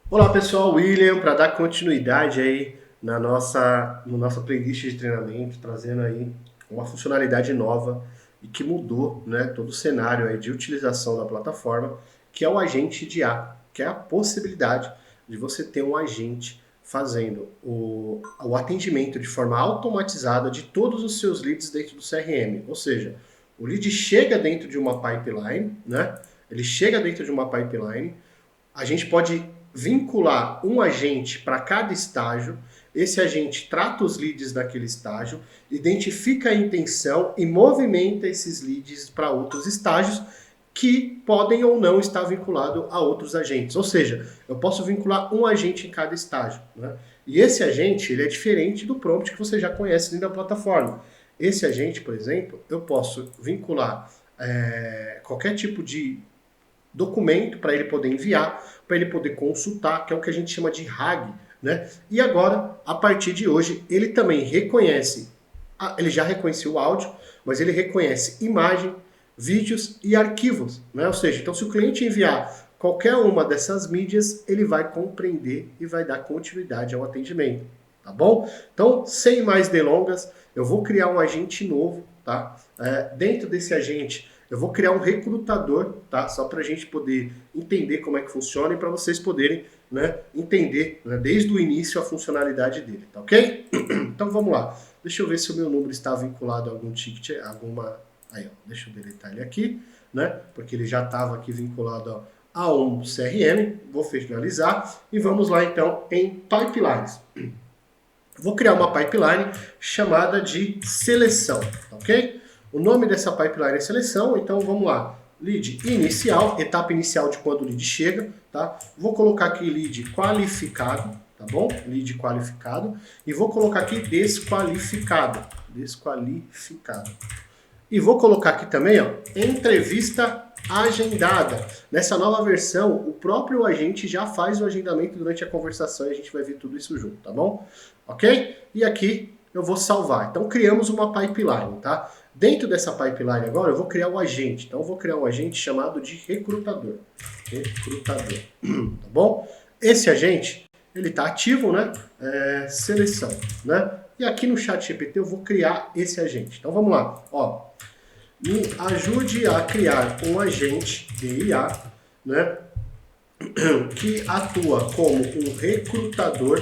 Olá pessoal, William, para dar continuidade aí no nossa playlist de treinamento, trazendo aí uma funcionalidade nova e que mudou, né, todo o cenário aí de utilização da plataforma, que é o agente de IA, que é a possibilidade de você ter um agente fazendo o atendimento de forma automatizada de todos os seus leads dentro do CRM. Ou seja, o lead chega dentro de uma pipeline, né? Ele chega dentro de uma pipeline, a gente pode vincular um agente para cada estágio. Esse agente trata os leads daquele estágio, identifica a intenção e movimenta esses leads para outros estágios que podem ou não estar vinculados a outros agentes. Ou seja, eu posso vincular um agente em cada estágio, né? E esse agente ele é diferente do prompt que você já conhece dentro da plataforma. Esse agente, por exemplo, eu posso vincular qualquer tipo de documento para ele poder enviar, para ele poder consultar, que é o que a gente chama de RAG, né? E agora, a partir de hoje, ele também reconhece, ele já reconheceu o áudio, mas ele reconhece imagem, vídeos e arquivos, né? Ou seja, então se o cliente enviar qualquer uma dessas mídias, ele vai compreender e vai dar continuidade ao atendimento, tá bom? Então, sem mais delongas, eu vou criar um agente novo, tá? Dentro desse agente, eu vou criar um recrutador, tá? Só para a gente poder entender como é que funciona e para vocês poderem, né, entender, né, desde o início a funcionalidade dele, tá ok? Então vamos lá. Deixa eu ver se o meu número está vinculado a algum ticket, alguma... Aí, ó, deixa eu deletar ele aqui, né? Porque ele já estava aqui vinculado a um CRM. Vou finalizar e vamos lá então em pipelines. Vou criar uma pipeline chamada de seleção, ok? O nome dessa pipeline é seleção, então vamos lá. Lead inicial, etapa inicial de quando o lead chega, tá? Vou colocar aqui lead qualificado, tá bom? Lead qualificado. E vou colocar aqui desqualificado. Desqualificado. E vou colocar aqui também, ó, entrevista agendada. Nessa nova versão, o próprio agente já faz o agendamento durante a conversação e a gente vai ver tudo isso junto, tá bom? Ok? E aqui eu vou salvar. Então criamos uma pipeline, tá? Dentro dessa pipeline agora eu vou criar um agente. Então eu vou criar um agente chamado de recrutador. Recrutador, tá bom? Esse agente, ele está ativo, né? Seleção, né? E aqui no chat GPT eu vou criar esse agente. Então vamos lá, ó. Me ajude a criar um agente de IA, né, que atua como um recrutador,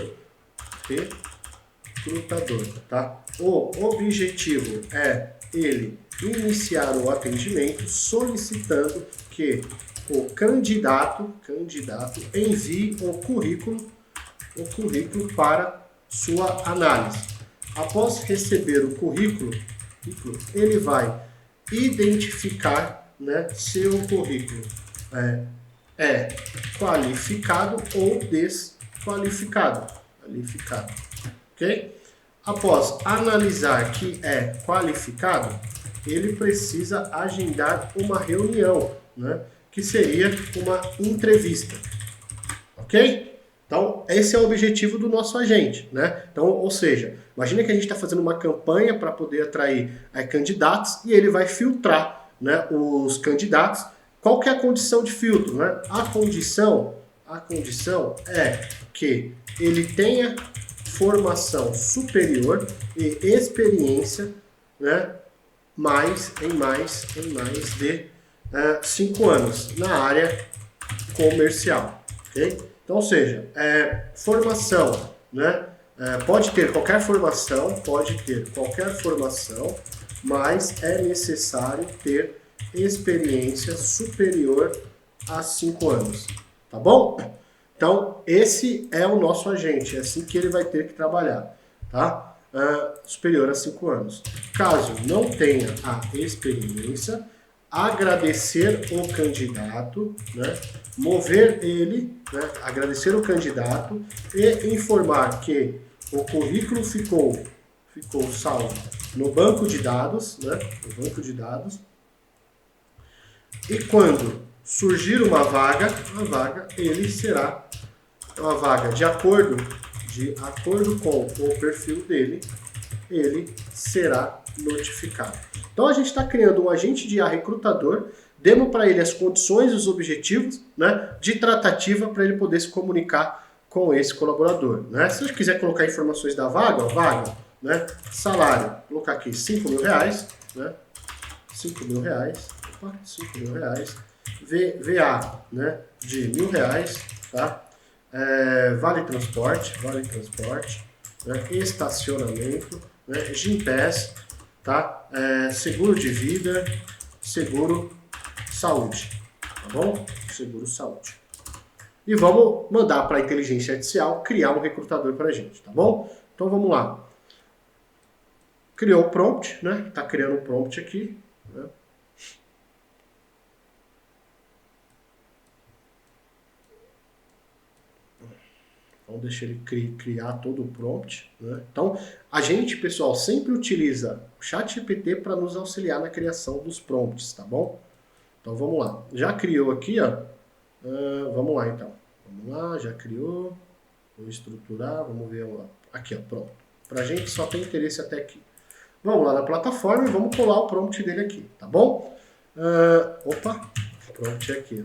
tá? O objetivo é ele iniciar o atendimento solicitando que o candidato envie o currículo para sua análise. Após receber o currículo, ele vai identificar, né, se o currículo é qualificado ou desqualificado. Ok? Após analisar que é qualificado, ele precisa agendar uma reunião, né, que seria uma entrevista. Ok? Então, esse é o objetivo do nosso agente, né? Então, ou seja, imagina que a gente está fazendo uma campanha para poder atrair candidatos e ele vai filtrar, né, os candidatos. Qual que é a condição de filtro, né? A condição é que ele tenha formação superior e experiência, né, em mais de 5 anos na área comercial, ok? Então, ou seja, formação, né? Pode ter qualquer formação, mas é necessário ter experiência superior a 5 anos, tá bom? Então, esse é o nosso agente, é assim que ele vai ter que trabalhar, tá? Superior a 5 anos. Caso não tenha a experiência, agradecer o candidato, né? Mover ele, né? Agradecer o candidato e informar que o currículo ficou salvo no banco de dados, né? No banco de dados. E quando surgir uma vaga, ele será uma vaga de acordo com o perfil dele, ele será notificado. Então a gente está criando um agente de IA recrutador demos para ele as condições e os objetivos, né, de tratativa para ele poder se comunicar com esse colaborador. Né? Se eu quiser colocar informações da vaga, né, salário, vou colocar aqui R$5.000, né, R$5.000, opa, R$5.000, VA, né, de R$1.000, tá? Vale transporte, né, estacionamento, né, Gympass, tá? Seguro de vida, seguro saúde, tá bom? Seguro saúde. E vamos mandar para a inteligência artificial criar um recrutador para a gente, tá bom? Então vamos lá. Criou o prompt, né? Tá criando um prompt aqui, né? Então deixa ele criar todo o prompt, né? Então a gente, pessoal, sempre utiliza o ChatGPT para nos auxiliar na criação dos prompts, tá bom? Então vamos lá. Já criou aqui, ó. Vamos lá então. Vamos lá, já criou. Vou estruturar, vamos ver lá. Aqui, ó, pronto. Pra gente só tem interesse até aqui. Vamos lá na plataforma e vamos colar o prompt dele aqui, tá bom? Opa, prompt aqui.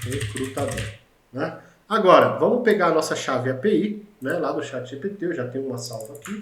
Recrutador, né? Agora, vamos pegar a nossa chave API, né, lá do ChatGPT, eu já tenho uma salva aqui,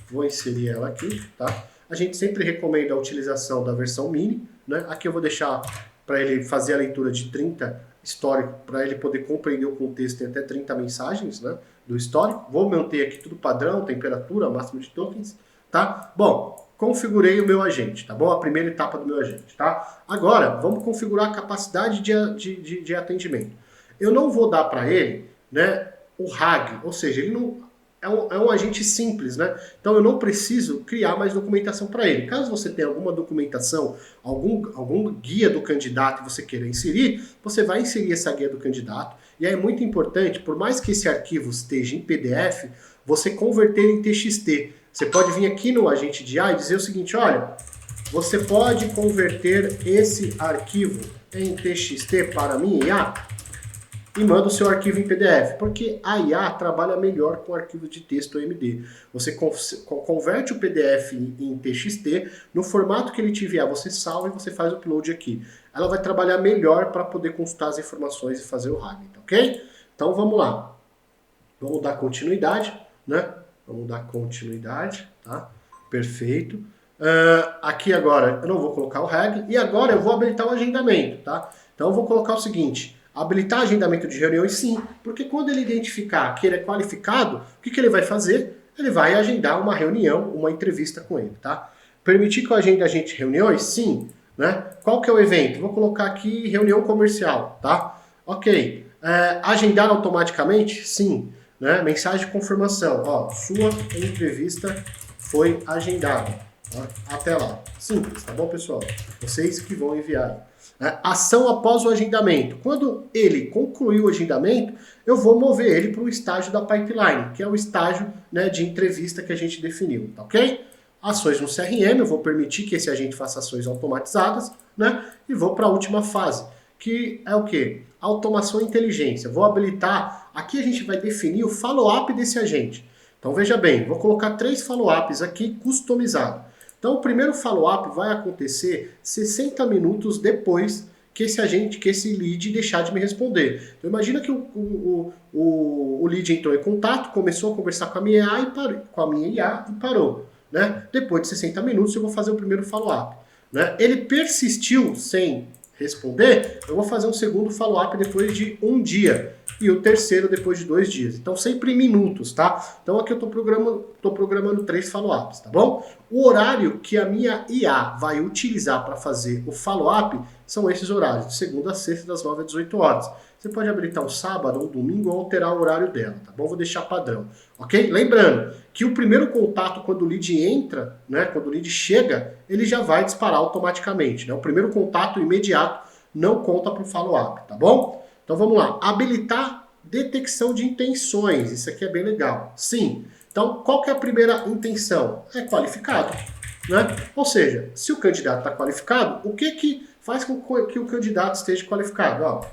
vou inserir ela aqui, tá? A gente sempre recomenda a utilização da versão mini, né? Aqui eu vou deixar para ele fazer a leitura de 30 histórico, para ele poder compreender o contexto em até 30 mensagens, né, do histórico. Vou manter aqui tudo padrão, temperatura, máximo de tokens, tá? Bom, configurei o meu agente, tá bom? A primeira etapa do meu agente, tá? Agora, vamos configurar a capacidade de atendimento. Eu não vou dar para ele, né, o RAG, ou seja, ele não é um agente simples, né? Então eu não preciso criar mais documentação para ele. Caso você tenha alguma documentação, algum guia do candidato que você queira inserir, você vai inserir essa guia do candidato. E aí é muito importante, por mais que esse arquivo esteja em PDF, você converter em TXT. Você pode vir aqui no agente de IA e dizer o seguinte, olha, você pode converter esse arquivo em TXT para mim, IA? E manda o seu arquivo em PDF, porque a IA trabalha melhor com arquivo de texto OMD. Você converte o PDF em TXT, no formato que ele te enviar, você salva e você faz o upload aqui. Ela vai trabalhar melhor para poder consultar as informações e fazer o RAG, ok? Então vamos lá. Vamos dar continuidade, né? Vamos dar continuidade, tá? Perfeito. Aqui agora eu não vou colocar o RAG, e agora eu vou habilitar o agendamento, tá? Então eu vou colocar o seguinte... Habilitar agendamento de reuniões, sim, porque quando ele identificar que ele é qualificado, o que ele vai fazer? Ele vai agendar uma reunião, uma entrevista com ele, tá? Permitir que eu agende agente reuniões? Sim, né? Qual que é o evento? Vou colocar aqui reunião comercial, tá? Ok. Agendar automaticamente? Sim. Né? Mensagem de confirmação, ó, sua entrevista foi agendada. Tá? Até lá. Simples, tá bom, pessoal? Vocês que vão enviar. Ação após o agendamento. Quando ele concluir o agendamento, eu vou mover ele para o estágio da pipeline, que é o estágio, né, de entrevista que a gente definiu, tá ok? Ações no CRM, eu vou permitir que esse agente faça ações automatizadas, né? E vou para a última fase, que é o quê? Automação e inteligência. Vou habilitar, aqui a gente vai definir o follow-up desse agente. Então veja bem, vou colocar 3 follow-ups aqui customizados. Então, o primeiro follow-up vai acontecer 60 minutos depois que esse lead deixar de me responder. Então, imagina que o lead entrou em contato, começou a conversar com a minha IA e parou. Né? Depois de 60 minutos, eu vou fazer o primeiro follow-up. Né? Ele persistiu sem responder, eu vou fazer um segundo follow-up depois de 1 dia. E o terceiro depois de 2 dias. Então, sempre em minutos, tá? Então, aqui eu tô programando 3 follow-ups, tá bom? O horário que a minha IA vai utilizar para fazer o follow-up são esses horários, de segunda a sexta, das 9 às 18 horas. Você pode habilitar um sábado ou um domingo ou alterar o horário dela, tá bom? Vou deixar padrão, ok? Lembrando que o primeiro contato, quando o lead entra, né, quando o lead chega, ele já vai disparar automaticamente, né? O primeiro contato imediato não conta para o follow-up, tá bom? Então vamos lá, habilitar detecção de intenções, isso aqui é bem legal. Sim, então qual que é a primeira intenção? É qualificado, né? Ou seja, se o candidato está qualificado, o que faz com que o candidato esteja qualificado? Ó,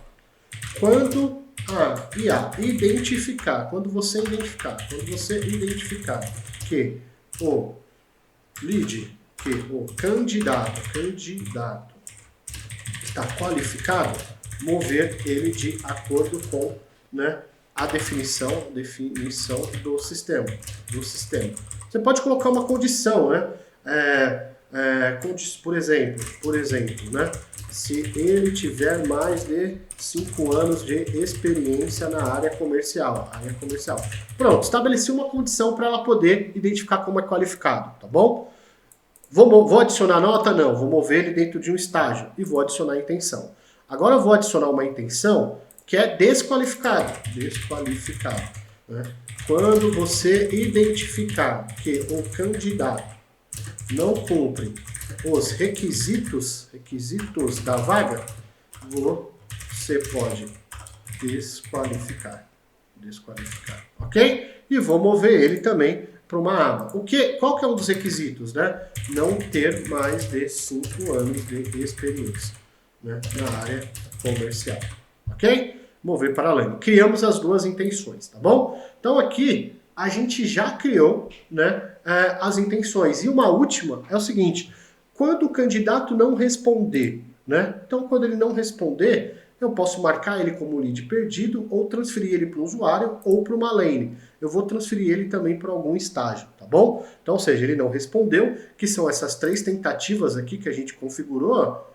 quando a IA identificar, quando você identificar que o lead, que o candidato está qualificado, mover ele de acordo com, né, a definição do sistema. Você pode colocar uma condição, né? Por exemplo, né? Se ele tiver mais de 5 anos de experiência na área comercial. Pronto, estabeleci uma condição para ela poder identificar como é qualificado, tá bom? Vou adicionar nota? Não, vou mover ele dentro de um estágio e vou adicionar a intenção. Agora eu vou adicionar uma intenção que é desqualificado. Né? Quando você identificar que o candidato não cumpre os requisitos da vaga, você pode desqualificar, ok? E vou mover ele também para uma aba. Qual que é um dos requisitos, né? Não ter mais de 5 anos de experiência, né, na área comercial, ok? Mover para além. Criamos as duas intenções, tá bom? Então aqui a gente já criou, né, as intenções. E uma última é o seguinte: quando o candidato não responder, né? Então quando ele não responder, eu posso marcar ele como lead perdido ou transferir ele para o usuário ou para uma lane. Eu vou transferir ele também para algum estágio, tá bom? Então, ou seja, ele não respondeu, que são essas 3 tentativas aqui que a gente configurou.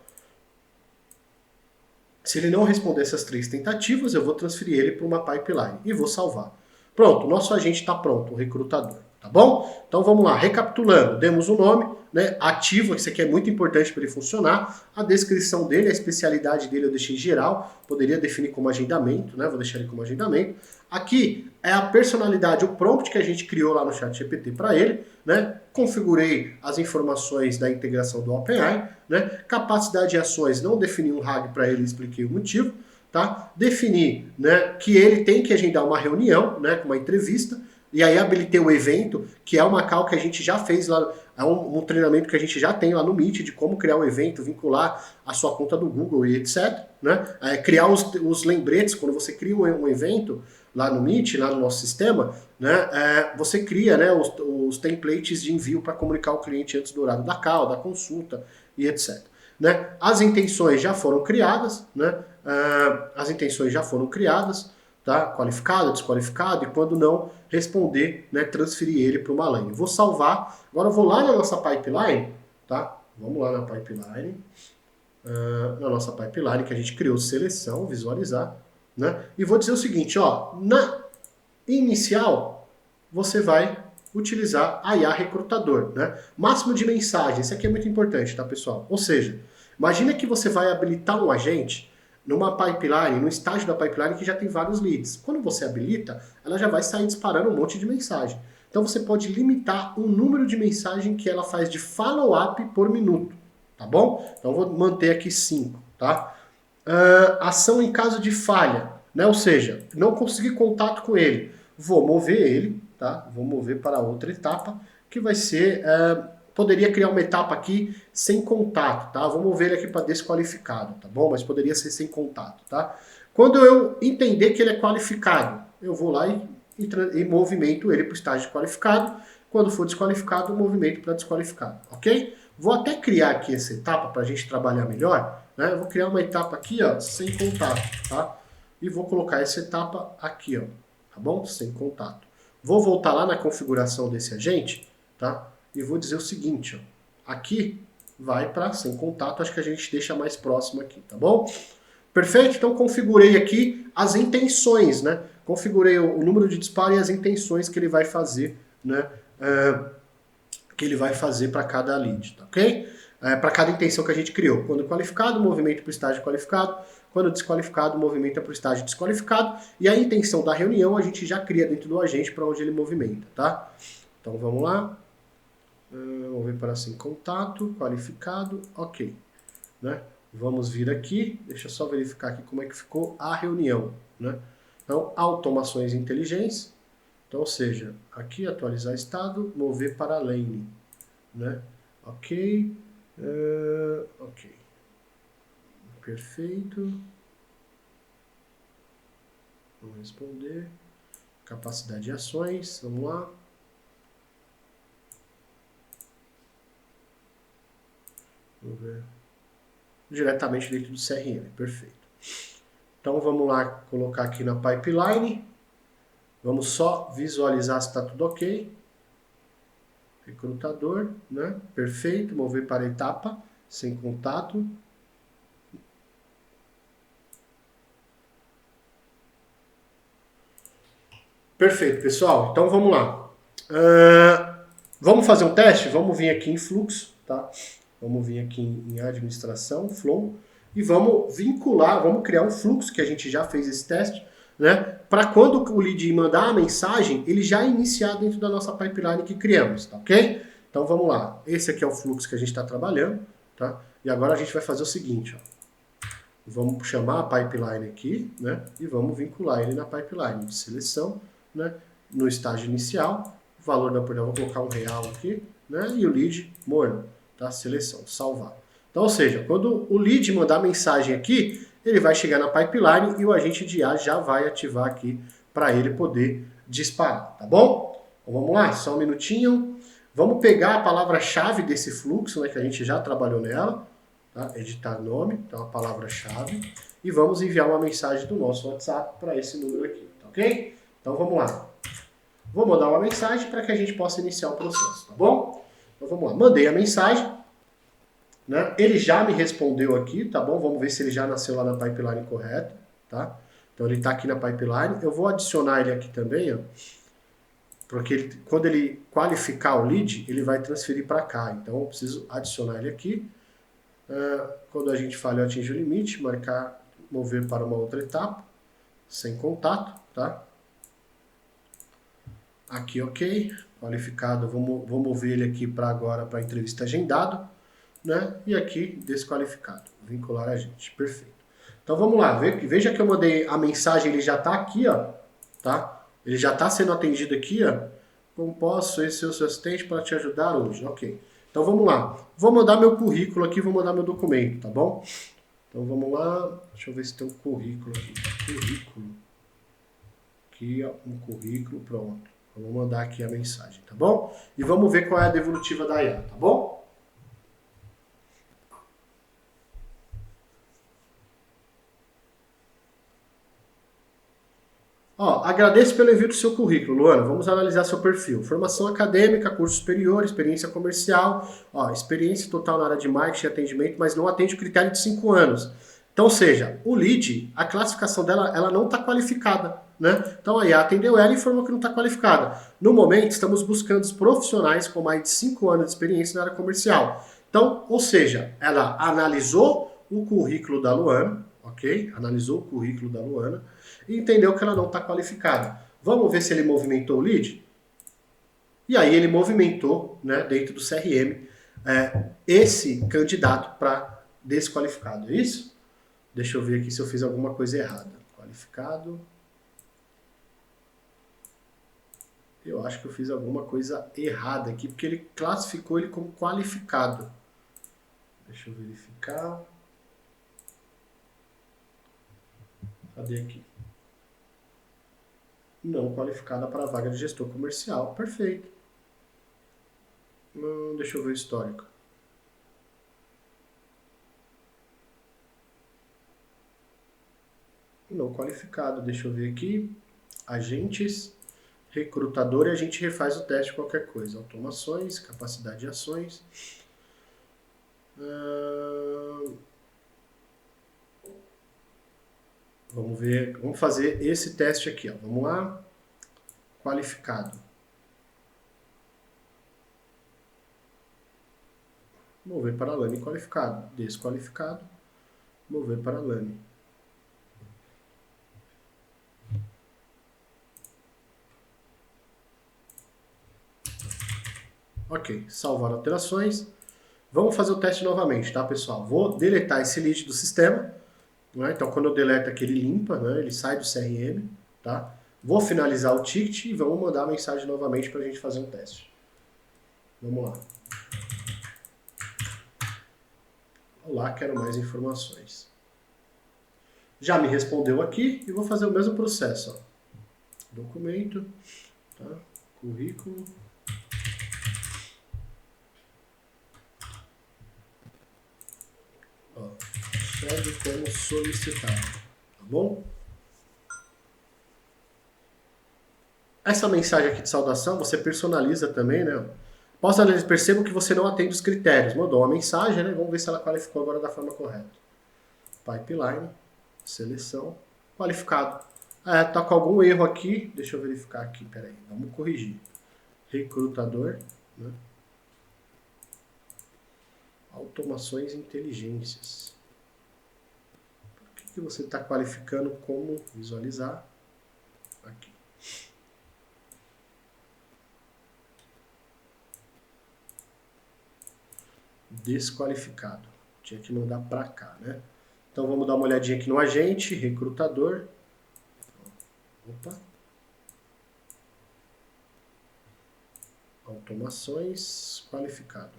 Se ele não responder essas 3 tentativas, eu vou transferir ele para uma pipeline e vou salvar. Pronto, o nosso agente está pronto, o recrutador. Tá bom? Então vamos lá, recapitulando, demos o nome, né, ativo, isso aqui é muito importante para ele funcionar, a descrição dele, a especialidade dele eu deixei geral, poderia definir como agendamento, né, vou deixar ele como agendamento. Aqui é a personalidade, o prompt que a gente criou lá no ChatGPT para ele, né, configurei as informações da integração do OpenAI, né, capacidade de ações, não defini um RAG para ele, expliquei o motivo, tá? Defini, né, que ele tem que agendar uma reunião, né, com uma entrevista. E aí habilitei o evento, que é uma call que a gente já fez lá, é um treinamento que a gente já tem lá no Meet de como criar um evento, vincular a sua conta do Google e etc. Né? Criar os lembretes, quando você cria um evento lá no Meet, lá no nosso sistema, né? Você cria, né, os templates de envio para comunicar ao cliente antes do horário da call, da consulta e etc. Né? As intenções já foram criadas, né? Tá? Qualificado, desqualificado, e quando não responder, né, transferir ele para uma lane. Vou salvar, agora eu vou lá na nossa pipeline, tá? Vamos lá na pipeline, na nossa pipeline que a gente criou, seleção, visualizar, né? E vou dizer o seguinte, ó, na inicial, você vai utilizar a IA recrutador, né? Máximo de mensagem, isso aqui é muito importante, tá, pessoal? Ou seja, imagina que você vai habilitar um agente numa pipeline, no estágio da pipeline que já tem vários leads. Quando você habilita, ela já vai sair disparando um monte de mensagem. Então você pode limitar o número de mensagem que ela faz de follow-up por minuto, tá bom? Então eu vou manter aqui 5, tá? Ação em caso de falha, né? Ou seja, não consegui contato com ele. Vou mover ele, tá? Vou mover para outra etapa, que vai ser... poderia criar uma etapa aqui sem contato, tá? Vou mover ele aqui para desqualificado, tá bom? Mas poderia ser sem contato, tá? Quando eu entender que ele é qualificado, eu vou lá e movimento ele para o estágio qualificado. Quando for desqualificado, eu movimento para desqualificado, ok? Vou até criar aqui essa etapa para a gente trabalhar melhor, né? Eu vou criar uma etapa aqui, ó, sem contato, tá? E vou colocar essa etapa aqui, ó, tá bom? Sem contato. Vou voltar lá na configuração desse agente, tá? E vou dizer o seguinte, ó, aqui vai para sem contato, acho que a gente deixa mais próximo aqui, tá bom? Perfeito? Então configurei aqui as intenções, né? Configurei o número de disparo e as intenções que ele vai fazer, né? Que ele vai fazer para cada lead, tá ok? Para cada intenção que a gente criou. Quando qualificado, movimento para o estágio qualificado. Quando desqualificado, movimenta para o estágio desqualificado. E a intenção da reunião a gente já cria dentro do agente para onde ele movimenta, tá? Então vamos lá. Vamos ver para sem contato, qualificado, ok. Né? Vamos vir aqui, deixa eu só verificar aqui como é que ficou a reunião. Né? Então, automações inteligentes. Então, ou seja, aqui atualizar estado, mover para lane. Né? Ok. Ok. Perfeito. Vamos responder. Capacidade de ações, vamos lá. Vamos ver. diretamente dentro do CRM. Perfeito. Então vamos lá colocar aqui na pipeline. Vamos só visualizar se está tudo ok. Recrutador, né? Perfeito. Mover para a etapa sem contato. Perfeito, pessoal. Então vamos lá. Vamos fazer um teste? Vamos vir aqui em fluxo, tá? Vamos vir aqui em administração, flow, e vamos vincular, vamos criar um fluxo que a gente já fez esse teste, né? Para quando o lead mandar a mensagem, ele já iniciar dentro da nossa pipeline que criamos, tá ok? Então vamos lá. Esse aqui é o fluxo que a gente está trabalhando, tá? E agora a gente vai fazer o seguinte, ó. Vamos chamar a pipeline aqui, né? E vamos vincular ele na pipeline de seleção, né? No estágio inicial, o valor da oportunidade, vou colocar um real aqui, né? E o lead morno, tá? Seleção, salvar. Então, ou seja, quando o lead mandar mensagem aqui, ele vai chegar na pipeline e o agente de IA já vai ativar aqui para ele poder disparar, tá bom? Então, vamos lá, só um minutinho. Vamos pegar a palavra-chave desse fluxo, né? Que a gente já trabalhou nela. Tá? Editar nome, então a palavra-chave, e vamos enviar uma mensagem do nosso WhatsApp para esse número aqui, tá ok? Então vamos lá. Vou mandar uma mensagem para que a gente possa iniciar o processo, tá bom? Então vamos lá. Mandei a mensagem, né? Ele já me respondeu aqui, tá bom? Vamos ver se ele já nasceu lá na pipeline correta, tá? Então ele está aqui na pipeline. Eu vou adicionar ele aqui também, ó, porque quando ele qualificar o lead, ele vai transferir para cá. Então eu preciso adicionar ele aqui. Quando a gente falha, eu atinge o limite, marcar, mover para uma outra etapa, sem contato, tá? Aqui, ok, qualificado, vou mover ele aqui para agora, para entrevista agendado, né? E aqui, desqualificado, vincular a gente, perfeito. Então vamos lá, veja que eu mandei a mensagem, ele já está aqui, ó, tá? Ele já está sendo atendido aqui, ó. Como posso ser o seu assistente para te ajudar hoje? Ok. Então vamos lá. Vou mandar meu currículo aqui, vou mandar meu documento, tá bom? Então vamos lá. Deixa eu ver se tem um currículo aqui. Currículo. Aqui, ó, um currículo, pronto. Vou mandar aqui a mensagem, tá bom? E vamos ver qual é a devolutiva da IA, tá bom? Ó, agradeço pelo envio do seu currículo, Luana. Vamos analisar seu perfil. Formação acadêmica, curso superior, experiência comercial, ó, experiência total na área de marketing e atendimento, mas não atende o critério de 5 anos. Então, ou seja, o lead, a classificação dela, ela não está qualificada, né? Então, a IA atendeu ela e informou que não está qualificada. No momento, estamos buscando os profissionais com mais de 5 anos de experiência na área comercial. Então, ou seja, ela analisou o currículo da Luana, ok? Analisou o currículo da Luana e entendeu que ela não está qualificada. Vamos ver se ele movimentou o lead? E aí ele movimentou, né, dentro do CRM, esse candidato para desqualificado. É isso? Deixa eu ver aqui se eu fiz alguma coisa errada. Qualificado. Eu acho que eu fiz alguma coisa errada aqui, porque ele classificou ele como qualificado. Deixa eu verificar. Cadê aqui? Não qualificada para a vaga de gestor comercial. Perfeito. Deixa eu ver o histórico. Não qualificado. Deixa eu ver aqui. Agentes, recrutador, e a gente refaz o teste de qualquer coisa. Automações, capacidade de ações. Vamos ver, vamos fazer esse teste aqui, ó. Vamos lá. Qualificado. Mover para Lane qualificado. Desqualificado. Mover para Lane. Ok, salvar alterações. Vamos fazer o teste novamente, tá, pessoal? Vou deletar esse lead do sistema. Né? Então, quando eu deleto aqui, ele limpa, né? Ele sai do CRM, tá? Vou finalizar o ticket e vamos mandar a mensagem novamente para a gente fazer um teste. Vamos lá. Olá, quero mais informações. Já me respondeu aqui e vou fazer o mesmo processo. Ó. Documento, tá? Currículo. Ó. segue como solicitado, tá bom? Essa mensagem aqui de saudação, você personaliza também, né? Percebo que você não atende os critérios. Mandou uma mensagem, né? Vamos ver se ela qualificou agora da forma correta. Pipeline, seleção, qualificado. Tá com algum erro aqui. Deixa eu verificar aqui, peraí. Vamos corrigir. Recrutador, né? Automações e inteligências. Por que você está qualificando como visualizar? Aqui. Desqualificado. Tinha que mandar para cá, né? Então vamos dar uma olhadinha aqui no agente, recrutador. Opa. Automações, qualificado.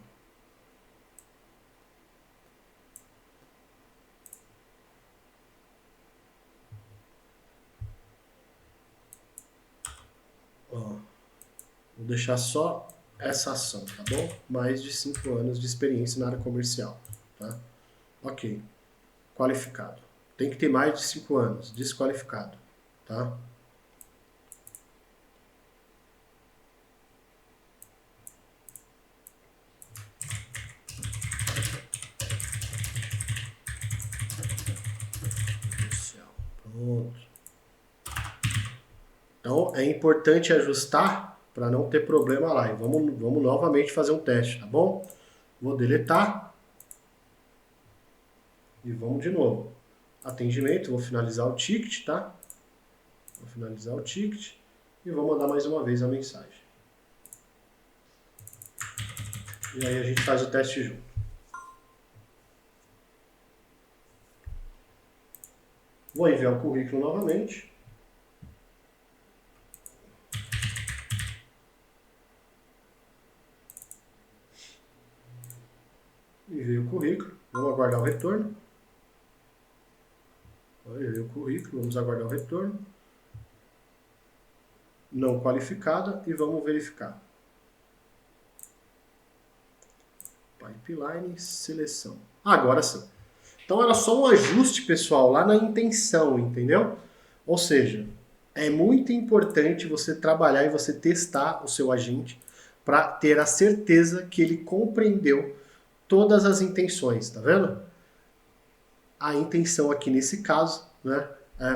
Ó, vou deixar só essa ação, tá bom? Mais de 5 anos de experiência na área comercial, tá? Ok. Qualificado. Tem que ter mais de 5 anos. Desqualificado, tá? Pronto. Então é importante ajustar para não ter problema lá. E vamos novamente fazer um teste, tá bom? Vou deletar. E vamos de novo. Atendimento, vou finalizar o ticket, tá? Vou finalizar o ticket e vou mandar mais uma vez a mensagem. E aí a gente faz o teste junto. Vou enviar o currículo novamente. Enviei o currículo. Vamos aguardar o retorno. Enviei o currículo. Vamos aguardar o retorno. Não qualificada. E vamos verificar. Pipeline, seleção. Agora sim. Então era só um ajuste, pessoal, lá na intenção, entendeu? Ou seja, é muito importante você trabalhar e você testar o seu agente para ter a certeza que ele compreendeu todas as intenções, tá vendo? A intenção aqui nesse caso, né,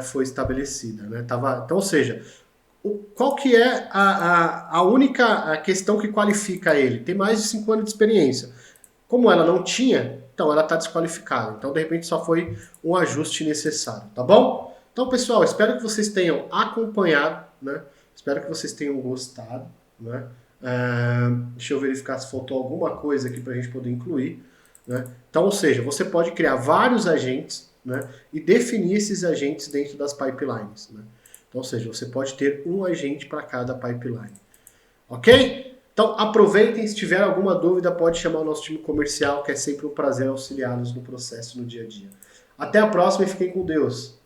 foi estabelecida, né? Então, ou seja, qual que é a única questão que qualifica ele? Tem mais de 5 anos de experiência. Como ela não tinha, então ela está desqualificada. Então, de repente, só foi um ajuste necessário, tá bom? Então, pessoal, espero que vocês tenham acompanhado, né? Espero que vocês tenham gostado, né? Deixa eu verificar se faltou alguma coisa aqui para a gente poder incluir, né? Então, ou seja, você pode criar vários agentes, né? E definir esses agentes dentro das pipelines, né? Então, ou seja, você pode ter um agente para cada pipeline. Ok? Então aproveitem, se tiver alguma dúvida pode chamar o nosso time comercial, que é sempre um prazer auxiliá-los no processo no dia a dia. Até a próxima e fiquem com Deus.